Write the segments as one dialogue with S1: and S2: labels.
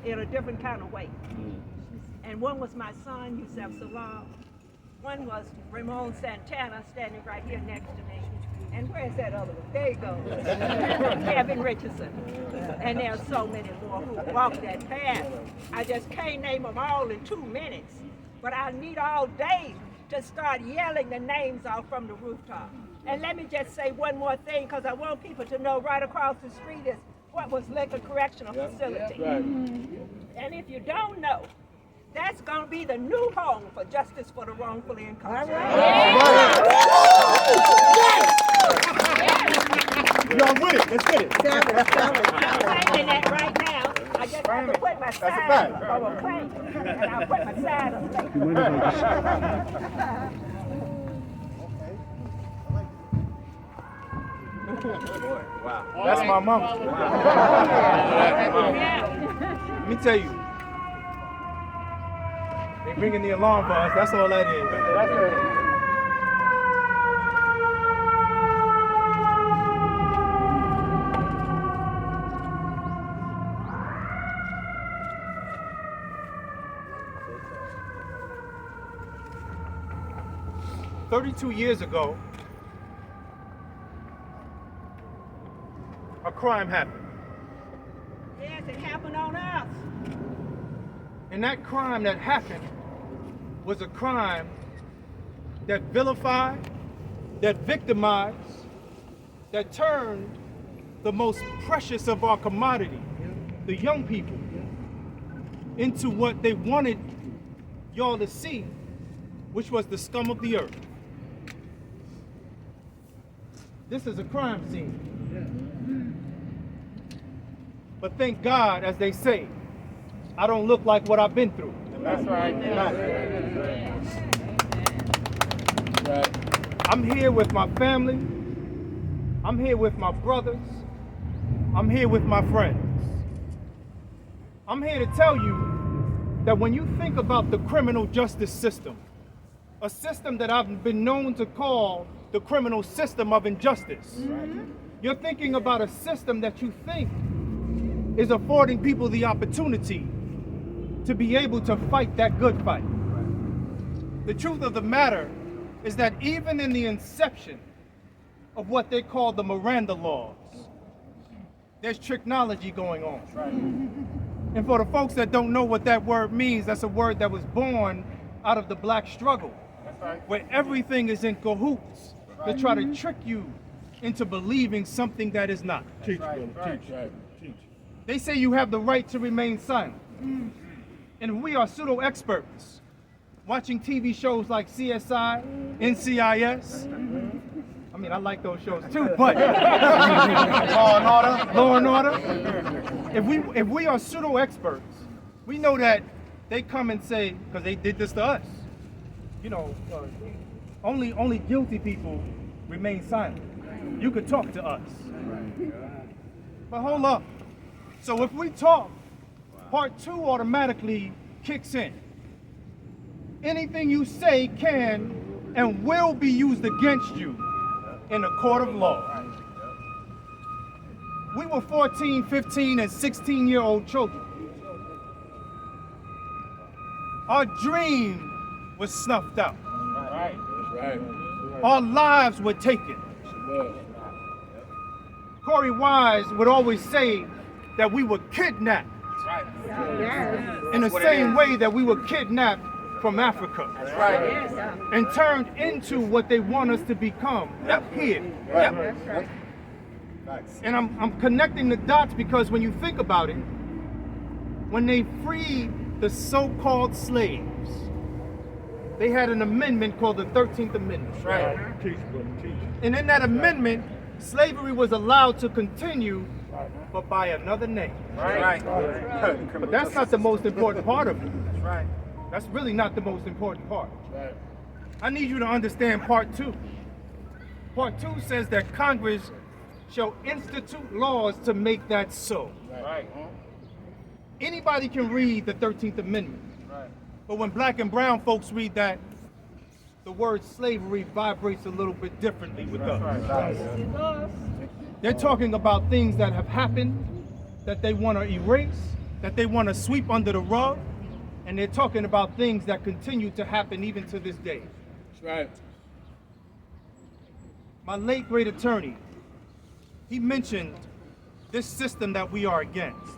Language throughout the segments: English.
S1: in a different kind of way. And one was my son, Yusef Salam. One was Ramon Santana, standing right here next to me. And where's that other one? There you go. Kevin Richardson. And there's so many more who walk that path. I just can't name them all in 2 minutes. But I need all day to start yelling the names out from the rooftop. And let me just say one more thing, because I want people to know right across the street is what was Lincoln Correctional Facility. And if you don't know, that's going to be the new home for Justice for the Wrongfully Incarcerated.
S2: Y'all with it? Let's get it.
S1: I'm claiming that right now. I just have to put my sign up. I will claim it. And I'll put my sign up later.
S2: Wow. That's my mama. Let me tell you. They ringing the alarm for us. That's all that is. That's it. "32 years ago, a crime happened.
S1: Yes, it happened on us.
S2: And that crime that happened was a crime that vilified, that victimized, that turned the most precious of our commodity, the young people, into what they wanted y'all to see, which was the scum of the earth. This is a crime scene. But thank God, as they say, I don't look like what I've been through. That's right. I'm here with my family. I'm here with my brothers. I'm here with my friends. I'm here to tell you that when you think about the criminal justice system, a system that I've been known to call the criminal system of injustice, you're thinking about a system that you think is affording people the opportunity to be able to fight that good fight. The truth of the matter is that even in the inception of what they call the Miranda laws, there's technology going on. And for the folks that don't know what that word means, that's a word that was born out of the black struggle, where everything is in cahoots to try to trick you into believing something that is not. Teach. They say you have the right to remain silent. And we are pseudo-experts watching TV shows like CSI, NCIS. I mean, I like those shows too, but Law and Order. If we are pseudo-experts, we know that they come and say, because they did this to us, only guilty people remain silent. You could talk to us. But hold up. So if we talk, part 2 automatically kicks in. Anything you say can and will be used against you in a court of law. We were 14, 15, and 16-year-old children. Our dream was snuffed out. Our lives were taken. Corey Wise would always say that we were kidnapped in the same way that we were kidnapped from Africa and turned into what they want us to become here. And I'm connecting the dots because when you think about it, when they freed the so-called slaves, they had an amendment called the 13th Amendment. And in that amendment, slavery was allowed to continue, but by another name. But that's not the most important part of it. That's really not the most important part. I need you to understand part 2. Part 2 says that Congress shall institute laws to make that so. Anybody can read the 13th Amendment. But when black and brown folks read that, the word slavery vibrates a little bit differently with us. They're talking about things that have happened that they want to erase that they want to sweep under the rug, and they're talking about things that continue to happen even to this day.
S3: That's right.
S2: My late great attorney, he mentioned this system that we are against.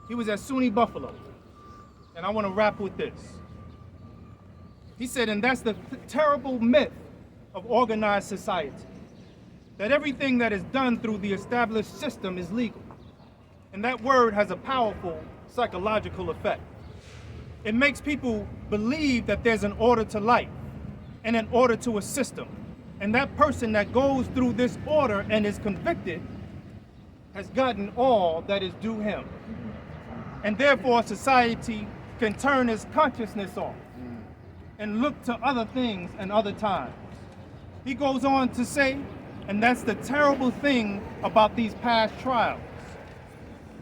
S2: He was at SUNY Buffalo, and I want to wrap with this. He said, and that's the terrible myth of organized society, that everything that is done through the established system is legal. And that word has a powerful psychological effect. It makes people believe that there's an order to life and an order to a system. And that person that goes through this order and is convicted has gotten all that is due him. And therefore society can turn its consciousness off and look to other things and other times. He goes on to say, and that's the terrible thing about these past trials,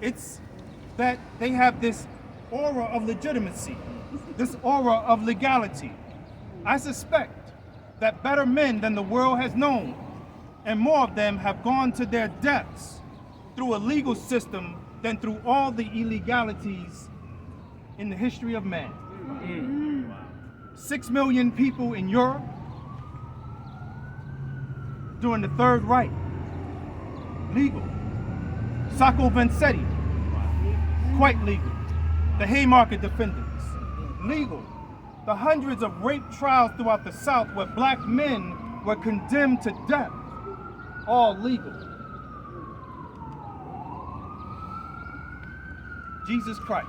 S2: it's that they have this aura of legitimacy, this aura of legality. I suspect that better men than the world has known, and more of them have gone to their deaths through a legal system than through all the illegalities in the history of man. 6 million people in Europe during the Third Reich, legal. Sacco Vanzetti, quite legal. The Haymarket defendants, legal. The hundreds of rape trials throughout the South where black men were condemned to death, all legal. Jesus Christ,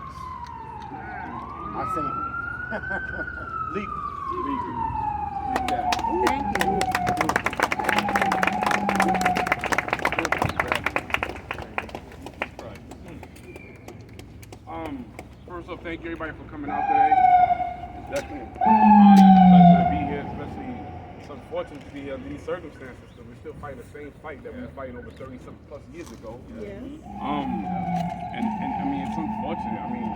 S4: our Savior.
S2: legal.
S1: Thank you.
S3: First off, thank you everybody for coming out today. It's definitely an honor and pleasure to be here, especially it's unfortunate to be here under these circumstances because we're still fighting the same fight that we were fighting over 30-something plus years ago.
S1: Yes.
S3: And I mean, it's unfortunate. I mean,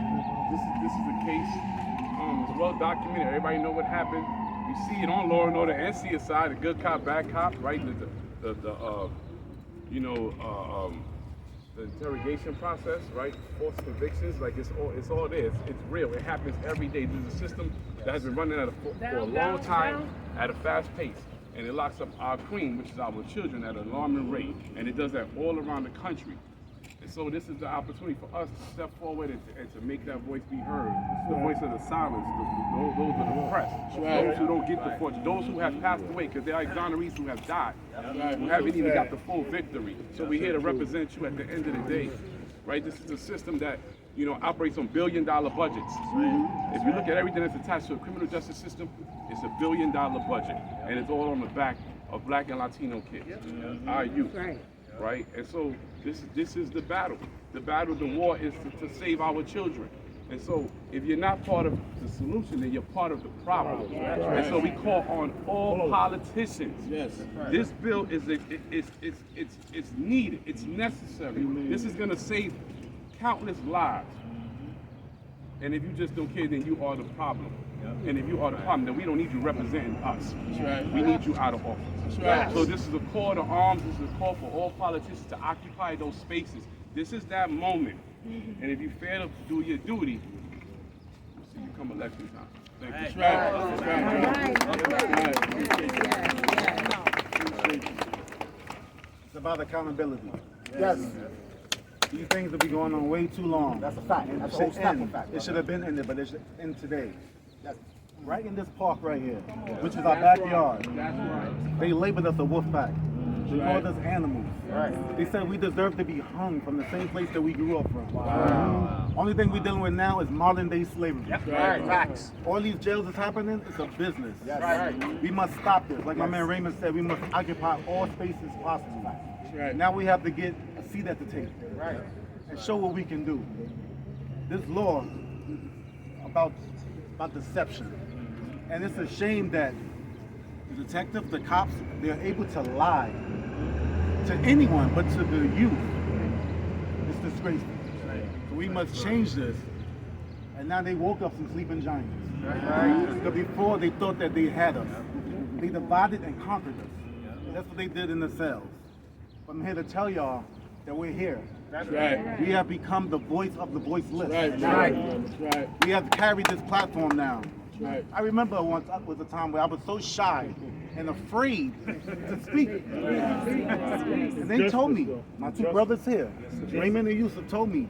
S3: this is the case. It's well documented. Everybody know what happened. We see it on Law and Order and CSI, the good cop, bad cop, right? The interrogation process, right? False convictions, like it's all there. It's real. It happens every day. There's a system that has been running for a long time at a fast pace. And it locks up our queen, which is our children, at an alarming rate. And it does that all around the country. And so this is the opportunity for us to step forward and to make that voice be heard. The voice of the silence, those of the oppressed, those who don't get the fortune, those who have passed away, because there are exonerees who have died, who haven't even got the full victory. So we're here to represent you at the end of the day, right? This is a system that, you know, operates on billion-dollar budgets. If you look at everything that's attached to a criminal justice system, it's $1 billion budget, and it's all on the back of Black and Latino kids, our youth. Right? And so this is the battle. The battle, the war is to save our children. And so if you're not part of the solution, then you're part of the problem. And so we call on all politicians. This bill is it's needed. It's necessary. This is going to save countless lives. And if you just don't care, then you are the problem. And if you are the problem, then we don't need you representing us. We need you out of office. So this is a call to arms. This is a call for all politicians to occupy those spaces. This is that moment. And if you fail to do your duty, we'll see you come election time. Thank you.
S4: It's about accountability. Yes. These things have been going on way too long. That's a fact. That's a whole fact. It should have been ended, but it should end today. That's right in this park right here, which is our backyard.
S3: That's right.
S4: They labeled us a wolf pack. They called us animals. They said we deserve to be hung from the same place that we grew up from. Only thing we're dealing with now is modern day slavery. Facts. All these jails is happening, it's a business. We must stop this. Like my man Raymond said, we must occupy all spaces possible. Now we have to get a seat at the table. And show what we can do. This law about deception. And it's a shame that the detectives, the cops, they're able to lie to anyone, but to the youth, it's disgraceful. So we must change this. And now they woke up some sleeping giants. Because before they thought that they had us. They divided and conquered us. And that's what they did in the cells. But I'm here to tell y'all that we're here.
S3: That's right.
S4: We have become the voice of the voiceless.
S3: That's right.
S4: We have carried this platform now.
S3: Right.
S4: I remember once was a time where I was so shy and afraid to speak. And they told me, my two brothers here, Raymond and Yusuf, told me,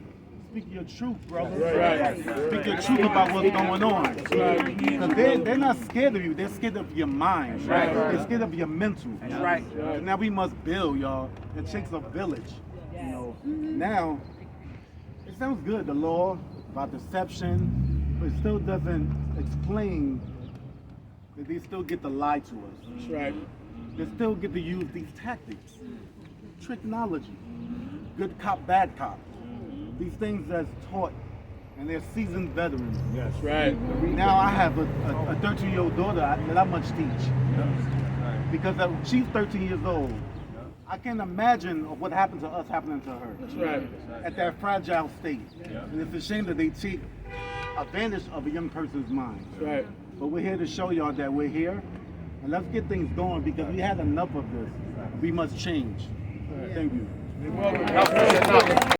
S4: speak your truth, brother.
S3: Right.
S4: Speak your truth about what's going on. Because they're not scared of you, they're scared of your mind. They're scared of your mental. And now we must build, y'all. It takes a village. You know. Now, it sounds good, the law about deception, but it still doesn't explain that they still get to lie to us.
S3: That's right.
S4: They still get to use these tactics, technology, good cop, bad cop. These things that's taught, and they're seasoned veterans.
S3: That's right.
S4: Now I have a 13-year-old daughter that I much teach. Because she's 13 years old. I can't imagine of what happened to us happening to her.
S3: That's right.
S4: At that fragile state. And it's a shame that they take advantage of a young person's mind.
S3: That's right.
S4: But we're here to show y'all that we're here. And let's get things going because we had enough of this. We must change. Thank you.